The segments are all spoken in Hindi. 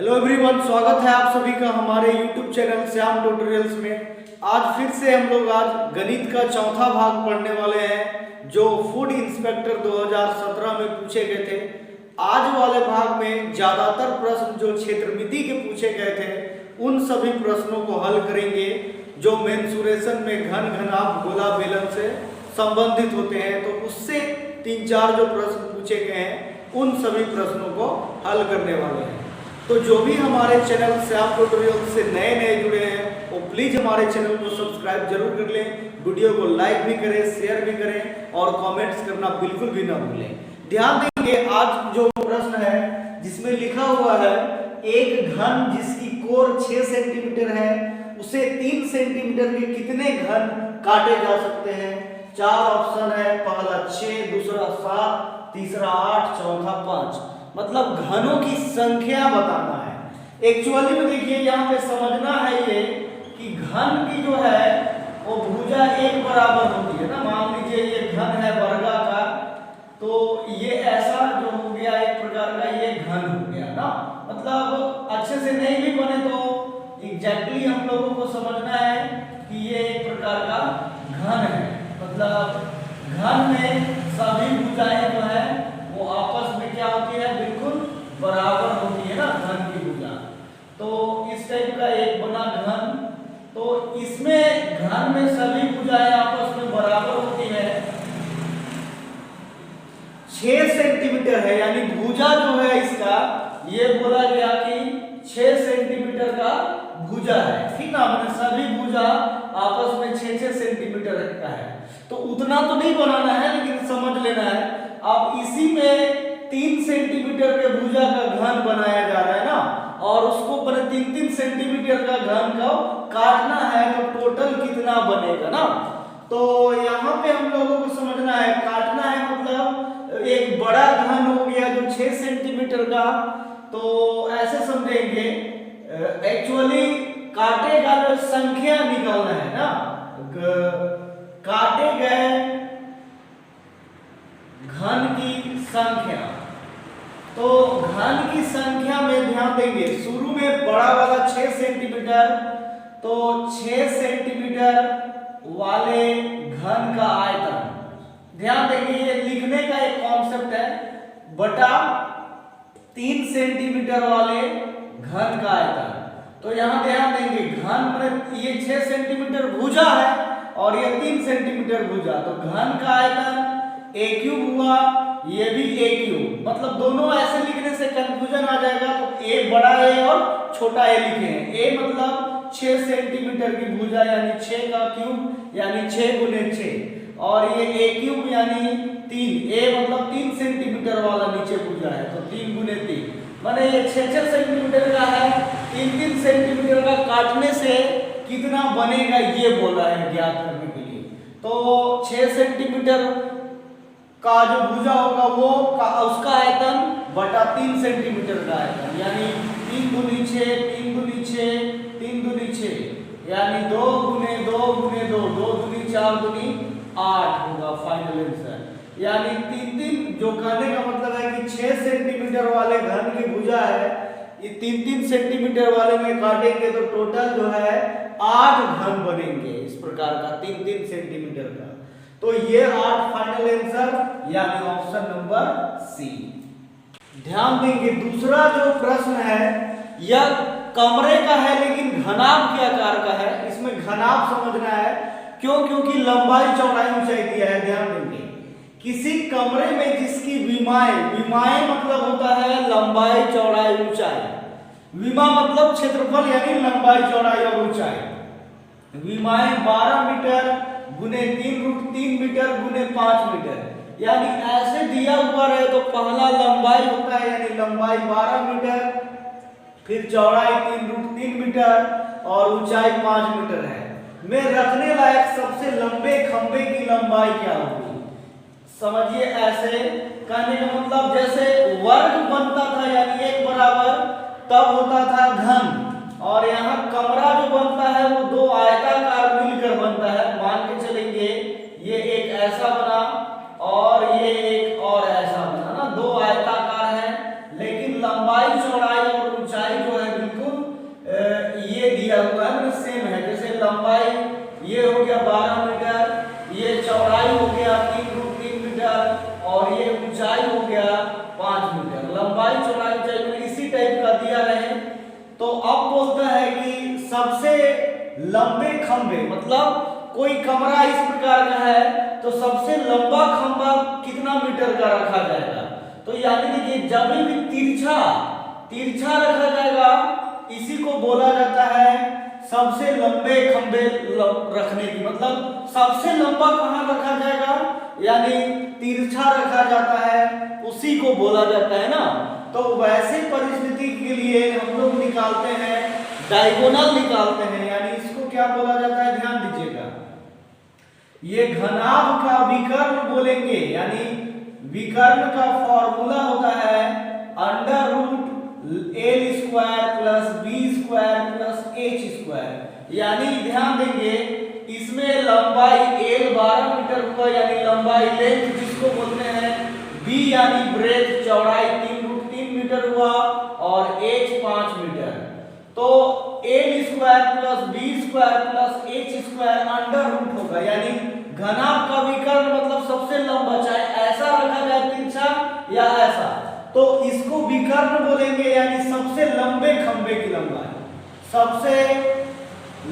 हेलो एवरीवन, स्वागत है आप सभी का हमारे YouTube चैनल श्याम ट्यूटोरियल्स में। आज फिर से हम लोग गणित का चौथा भाग पढ़ने वाले हैं जो फूड इंस्पेक्टर 2017 में पूछे गए थे। आज वाले भाग में ज्यादातर प्रश्न जो क्षेत्रमिति के पूछे गए थे उन सभी प्रश्नों को हल करेंगे जो मेंसुरेशन में घन घनाभ गोला बेलन से संबंधित होते हैं। तो उससे 3-4 जो प्रश्न पूछे गए हैं उन सभी प्रश्नों को हल करने वाले हैं। तो जो भी हमारे चैनल श्याम ट्यूटोरियल से नए जुड़े हैं वो प्लीज हमारे चैनल को सब्सक्राइब जरूर कर लें, वीडियो को लाइक भी करें, शेयर भी करें और कमेंट्स करना बिल्कुल भी ना भूलें। ध्यान देंगे आज जो प्रश्न है जिसमें लिखा हुआ है एक घन जिसकी कोर 6 सेंटीमीटर है उसे 3 सेंटीमीटर के कितने घन काटे जा सकते हैं। 4 ऑप्शन है, पहला 6, दूसरा 7, तीसरा 8, चौथा 5। मतलब घनों की संख्या बताना है। एक्चुअली में देखिए यहाँ पे समझना है ये कि घन की जो है वो भुजा एक बराबर होती है ना। मान लीजिए ये घन है वर्गाकार, तो ये ऐसा जो हो गया एक प्रकार का ये घन हो गया ना। मतलब अच्छे से नहीं भी बने तो एग्जैक्टली हम लोगों को समझना है कि ये एक प्रकार का घन है। मतलब घन में सभी भुजाएं जो है वो आपस में क्या होती है, बिल्कुल बराबर होती है ना घन की भुजा। तो इस टाइप का एक बना घन, तो इसमें घन में सभी भुजाएं आपस में बराबर होती है। 6 सेंटीमीटर है, यानी भुजा जो है इसका ये बोला गया कि 6 सेंटीमीटर का भुजा है, ठीक ना। मैंने सभी भुजा आपस में 6-6 सेंटीमीटर का है। तो उतना तो नहीं बनाना है लेकिन समझ लेना है। अब इसी में 3 सेंटीमीटर के भुजा का घन बनाया जा रहा है ना, और उसको 3-3 सेंटीमीटर का घन को काटना है तो टोटल कितना बनेगा ना। तो यहाँ पे हम लोगों को समझना है, काटना है मतलब एक बड़ा घन हो गया जो 6 सेंटीमीटर का। तो ऐसे समझेंगे, एक्चुअली काटे का जो संख्या निकालना है ना, काटे गए घन की संख्या। तो घन की संख्या में ध्यान देंगे, शुरू में बड़ा वाला 6 सेंटीमीटर, तो 6 सेंटीमीटर वाले घन का आयतन। ध्यान देंगे ये लिखने का एक कॉन्सेप्ट है, बटा 3 सेंटीमीटर वाले घन का आयतन। तो यहां ध्यान देंगे घन में ये 6 सेंटीमीटर भुजा है और ये 3 सेंटीमीटर भुजा, तो घन का आयतन a क्यूब हुआ, ये भी a क्यूब। मतलब दोनों ऐसे लिखने से कंफ्यूजन आ जाएगा, तो a बड़ा a और छोटा a लिखे हैं। a मतलब 6 सेंटीमीटर की भुजा यानी 6 का क्यूब यानी 6 गुने 6, और ये a क्यूब यानी 3। a मतलब 3 सेंटीमीटर वाला नीचे भुजा है, तो 3 गुने 3 माने ये 6-6 सेंटीमीटर का है। 3-3 सेंटीमीटर का काटने से कितना बनेगा ये बोला है ज्ञात करने के लिए। तो 6 सेंटीमीटर का जो भुजा होगा वो उसका आयतन बटा 3 सेंटीमीटर का आयतन, यानी 3 दूनी 6, 3 दूनी 6, 3 दूनी 6, यानी 2 गुने 2 गुने 2, 2 दूनी 4 दूनी 8 होगा फाइनल आंसर। यानी 3-3 जो कहने का मतलब है कि 6 सेंटीमीटर वाले घन की भुजा है, ये 3-3 सेंटीमीटर वाले में काटेंगे तो टोटल जो है 8 घन बनेंगे इस प्रकार का 3-3 सेंटीमीटर का। तो ये 8 फाइनल आंसर यानी ऑप्शन नंबर सी। ध्यान देंगे दूसरा जो प्रश्न है यह कमरे का है लेकिन घनाभ के आकार का है। इसमें घनाभ समझना है, क्यों? क्योंकि लंबाई चौड़ाई ऊंचाई दिया है। ध्यान देंगे किसी कमरे में जिसकी विमाएं मतलब होता है लंबाई चौड़ाई ऊंचाई। विमा मतलब क्षेत्रफल यानी लंबाई चौड़ाई और ऊंचाई। विमाएं 12 मीटर गुने 3√3 मीटर गुने 5 मीटर, यानी ऐसे दिया हुआ रहे तो पहला लंबाई होता है यानी लंबाई 12 मीटर, फिर चौड़ाई 3√3 मीटर और ऊंचाई 5 मीटर है। में रखने लायक सबसे लंबे खंबे की लंबाई क्या होगी? समझिए, ऐसे कहने का मतलब जैसे वर्ग बनता था यानी 1 बराबर, तब होता था घन, और यहाँ कमरा जो बनता है वो 2 आयताकार मिलकर बनता है। मान के चलेंगे ये एक ऐसा बना और ये एक और ऐसा बना ना, 2 आयताकार है, लेकिन लंबाई चौड़ाई और ऊंचाई जो है लंबे खंभे, मतलब कोई कमरा इस प्रकार का है तो सबसे लंबा खंभा कितना मीटर का रखा जाएगा। तो यानी देखिए जब भी तिरछा रखा जाएगा इसी को बोला जाता है सबसे लंबे खंभे रखने की, मतलब सबसे लंबा कहाँ रखा जाएगा, यानी तिरछा रखा जाता है उसी को बोला जाता है ना। तो वैसे परिस्थिति के लिए हम लोग निकालते हैं डायगोनल निकालते हैं, यानी इसको क्या बोला जाता है, ध्यान दीजिएगा। ये घनाभ का विकर्ण बोलेंगे, यानी विकर्ण का फॉर्मूला होता है under root L square plus B square plus H square. यानी ध्यान देंगे इसमें लंबाई एल 12 मीटर हुआ, यानी लंबाई लेंथ जिसको बोलते हैं, बी यानी ब्रेथ चौड़ाई 3√3 मीटर हुआ और एच 5 मीटर। तो L square plus B square plus H square under root होगा, यानी घनाभ का विकर्ण मतलब सबसे लंबा, चाहे ऐसा रखा जाए तिरछा या ऐसा, तो इसको विकर्ण बोलेंगे, यानी सबसे लंबे खंभे की लंबाई, सबसे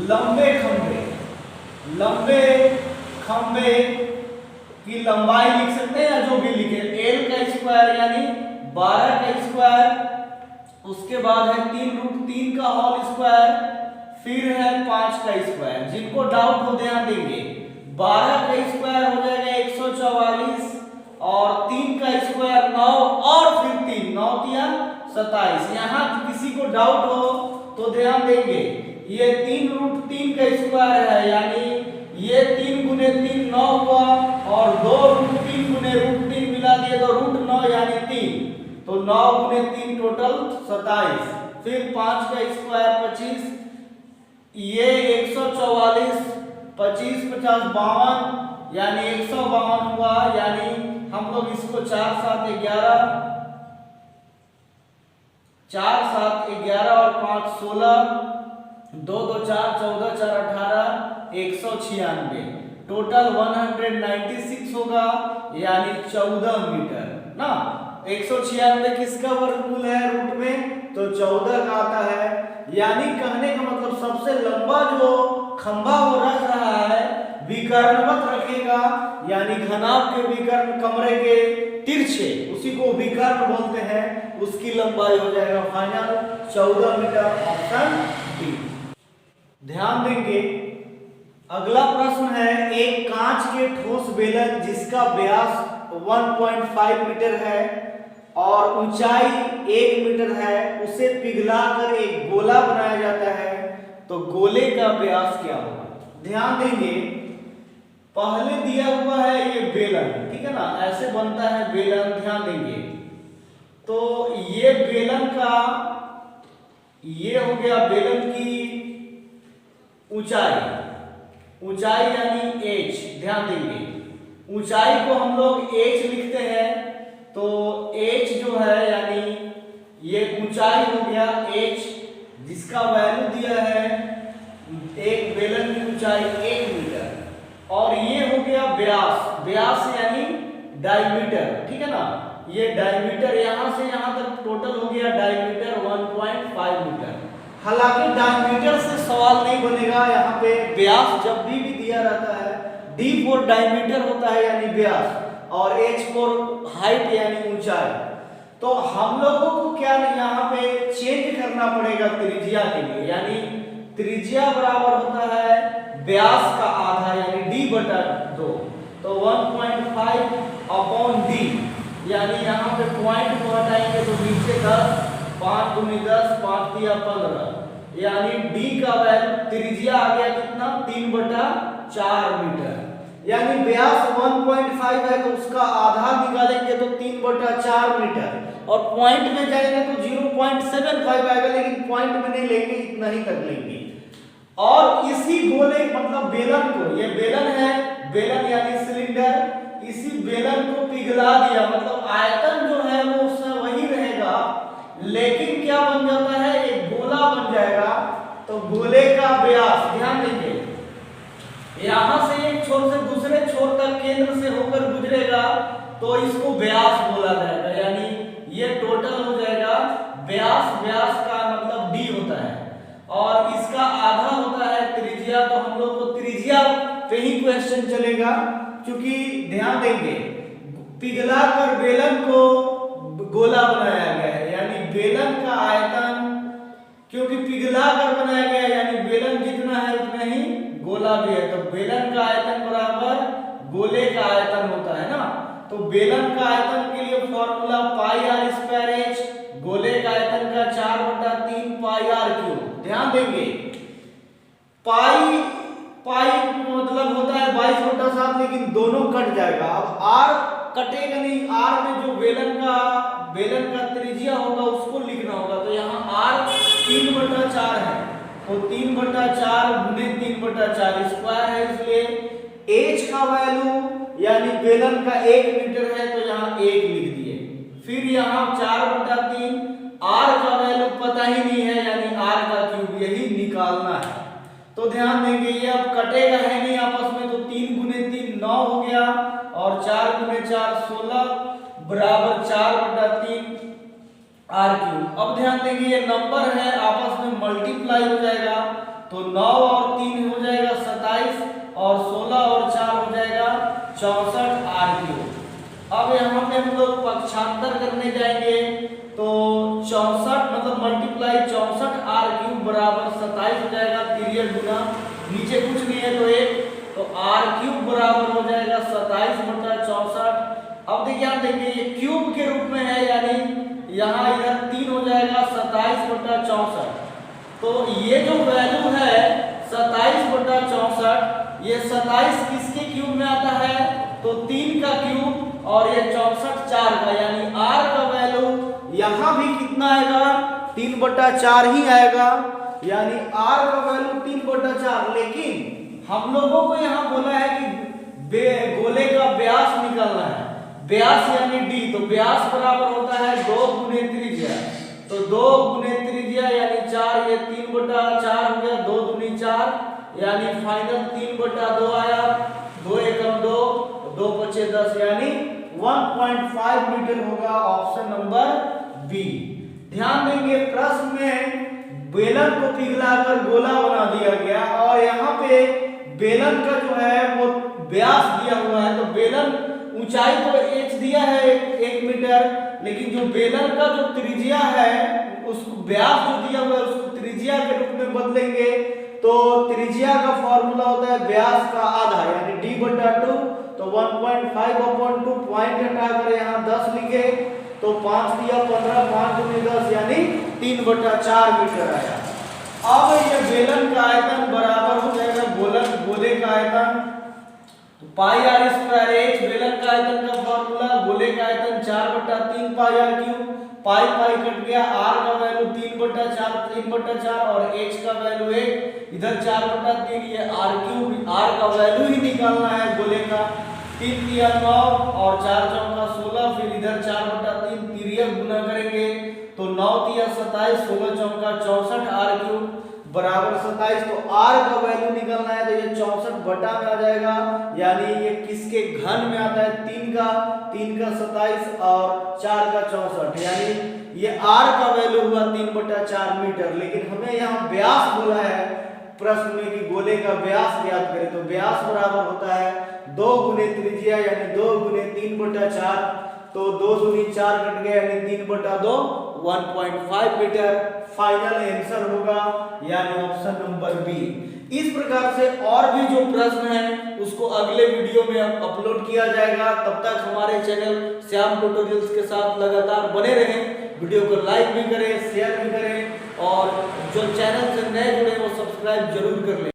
लंबे खंभे की लंबाई लिख सकते हैं या जो भी लिखे, एल का स्क्वायर यानी 12 का स्क्वायर, उसके बाद है 3√3 का होल स्क्वायर, फिर है 5 का स्क्वायर। जिनको डाउट हो ध्यान देंगे, 12 का स्क्वायर हो जाएगा 144 और 3 का स्क्वायर 9 और फिर 3 9 तिया 27। यहाँ किसी को डाउट हो तो ध्यान देंगे ये 3√3 का स्क्वायर है, यानी ये 3 गुने 3 9 हुआ और 2√3 गुने √3 मिला दिए तो √9 यानी 3, तो 9 गुने 3 टोटल 27, फिर 5 का स्क्वायर 25, ये 144 25 50 52 यानी 152 हुआ, यानी हम लोग इसको 4 7 11 और 5 16, 2 2 4 14 4 18 196, टोटल 196 होगा, यानी 14 मीटर ना। 196 किसका वर्गमूल है रूट में, तो 14 का आता है। यानी कहने का मतलब सबसे लंबा जो खंभा वो रख रहा है विकर्णवत रखेगा, यानी घनाभ के विकर्ण कमरे के तिरछे, उसी को विकर्ण बोलते हैं, उसकी लंबाई हो जाएगा फाइनल 14 मीटर, ऑप्शन डी। ध्यान देंगे अगला प्रश्न है, एक कांच के ठोस बेलन जिसका व्यास 1.5 मीटर है और ऊंचाई 1 मीटर है, उसे पिघलाकर एक गोला बनाया जाता है, तो गोले का व्यास क्या होगा। ध्यान देंगे पहले दिया हुआ है ये बेलन, ठीक है ना, ऐसे बनता है बेलन, ध्यान देंगे। तो ये बेलन का, ये हो गया बेलन की ऊंचाई यानी h, ध्यान देंगे ऊंचाई को हम लोग h लिखते हैं, तो h जो है यानी ये ऊंचाई हो गया h, जिसका वैल्यू दिया है एक बेलन की ऊंचाई 1 मीटर, और ये हो गया व्यास यानी डायमीटर, ठीक है ना, ये डायमीटर यहां से यहां तक टोटल हो गया डायमीटर 1.5 मीटर। हालांकि डायमीटर से सवाल नहीं बनेगा, यहाँ पे व्यास जब भी दिया रहता है, D फॉर डायमीटर होता है यानी व्यास, और H फॉर हाइट यानी ऊंचाई। तो हम लोगों को क्या यहाँ पे चेंज करना पड़ेगा त्रिज्या के लिए, यानी त्रिज्या बराबर होता है व्यास का आधा यानी D/2, तो 1.5 अपॉन D, यानी यहाँ पे पॉइंट को हटाएंगे तो नीचे 10, 5 × 10 5 × 15, यानी D का वैल्यू त्रिज्या आ गया कितना 3/4 मीटर, यानी व्यास 1.5 है तो उसका आधा निकालेंगे तो 3/4 मीटर, और पॉइंट में जाएंगे तो 0.75 आएगा, लेकिन पॉइंट में नहीं लेंगे, इतना ही तक लेंगे। और इसी गोले मतलब बेलन को, ये बेलन है, बेलन यानी सिलेंडर, इसी बेलन को पिघला दिया, मतलब आयतन जो है वो उसमें वही रहेगा, लेकिन क्या बन जाता है एक गोला बन जाएगा। तो गोले का व्यास ध्यान देंगे, यहां से एक छोर से दूसरे छोर तक केंद्र से होकर गुजरेगा तो इसको व्यास बोला जाएगा, यानी ये टोटल हो जाएगा व्यास का मतलब D होता है, और इसका आधा होता है त्रिज्या क्वेश्चन चलेगा, क्योंकि ध्यान देंगे पिघला कर बेलन को गोला बनाया गया है, यानी बेलन का आयतन, क्योंकि पिघला कर बनाया गया है यानी बेलन जितना है उतना ही गोला भी है, तो बेलन का आयतन बराबर गोले का आयतन होता है ना। तो बेलन का आयतन के लिए formula pi r square h, गोले का आयतन का 4/3 पाई आर क्यूब। ध्यान देंगे पाई पाई मतलब होता है 22/7, लेकिन दोनों कट जाएगा। अब आर कटेगा नहीं, आर में जो बेलन का त्रिज्या होगा उसको लिखना होगा, तो यहाँ आर 3/4 है, तो 3/4 गुने 3/4 स्क्वायर है, इसलिए एच का वैल्यू यानी बेलन का 1 मीटर है तो यहाँ 1 लिख दिए। फिर यहाँ 4/3 आर का वैल्यू पता ही नहीं है यानी आर का क्यूब यही निकालना है। तो ध्यान देंगे ये अब कटेगा है नहीं आपस में, तो 3 गुने 3 9 हो गया और 4 गुने 4 16 बराबर 4/3 आर क्यूब। अब ध्यान देंगे ये नंबर है आपस में मल्टीप्लाई हो जाएगा, तो 9 और 3 हो जाएगा 27 और 16 और 4 हो जाएगा 64 आर क्यूब। अब यहाँ पे हम लोग पक्षांतर करने जाएंगे, तो 64 मतलब मल्टीप्लाई 64 आर क्यूब बराबर 27 हो जाएगा, पीरियड गुना नीचे कुछ नहीं है तो 1, तो आर क्यूब बराबर हो जाएगा 27/64। अब देखिए आप देखिए ये क्यूब के रूप में है यानी यहाँ इधर 3 हो जाएगा 27/64, तो ये जो वैल्यू है 27/64, ये 27 किसके क्यूब में आता है, तो 3 का क्यूब और ये 64 4 का, यानी आर का वैल्यू यहाँ भी कितना आएगा 3/4 ही आएगा, यानी आर का वैल्यू 3/4। लेकिन हम लोगों को यहाँ बोला है कि गोले का व्यास निकालना है, व्यास यानी डी, तो व्यास बराबर होता है 2 गुने त्रिज्या, तो 2 गुने त्रिज्या यानी 4, ये 3/4 हो गया, 2 दूनी 4 यानी फाइनल 3/2 आया, 2 एकम 2, 2 पचे 10 यानी 1.5 मीटर होगा ऑप्शन नंबर बी। ध्यान देंगे प्रश्न में बेलन को पिघलाकर गोला बना दिया गया और यहाँ पे बेलन का जो है वो व्यास दिया हुआ है, तो बेलन ऊंचाई तो h दिया है 1 मीटर, लेकिन जो बेलन का जो त्रिज्या है उसको व्यास जो दिया हुआ है उसको त्रिज्या के रूप में बदलेंगे, तो त्रिज्या का फॉर्मूला होता है व्यास का आधा यानी d/2, तो 1.5/2 पॉइंट हटाकर यहाँ 10 लिखे, तो 5 दिया 15, 5 दूनी 10 यानी 3/4 मीटर आया। अब ये बेलन का आयतन बराबर हो जाएगा गोले का आयतन, तो पाई आर स्क्वायर एच बेलन का आयतन का फॉर्मूला, गोले का आयतन 4/3 pi r cube, pi pi cut गया, आर का वैल्यू 3/4 और एच का वैल्यू 1, इधर 4/3, ये आर क्यूब आर का वैल्यू ही निकालना है गोले का, 3 दिया 9 और 4 चौका 16, फिर इधर 4/3 तिर्यक गुना करेंगे, तो 9 दिया 27, 16 चौका 64 आर क्यूब बराबर 27, तो आर का वैल्यू निकालना है, तो ये 64 बटा में आ जाएगा, यानी ये किसके घन में आता है 3 का 27 और 4 का 64, यानी ये आर का वैल्यू हुआ 3/4 मीटर। लेकिन हमें यहाँ व्यास बोला है प्रश्न में कि गोले का व्यास ज्ञात करें, तो व्यास बराबर होता है 2 गुने त्रिज्या यानी 2 गुने 3/4, तो 2 दूनी 4 कट गया यानी 3/2 1.5 मीटर फाइनल आंसर होगा, यानी ऑप्शन नंबर बी। इस प्रकार से और भी जो प्रश्न है उसको अगले वीडियो में अपलोड किया जाएगा। तब तक हमारे चैनल श्याम ट्यूटोरियल्स के साथ लगातार बने रहें, वीडियो को लाइक भी करें, शेयर भी करें और जो चैनल से नए जुड़े वो सब्सक्राइब जरूर कर लें।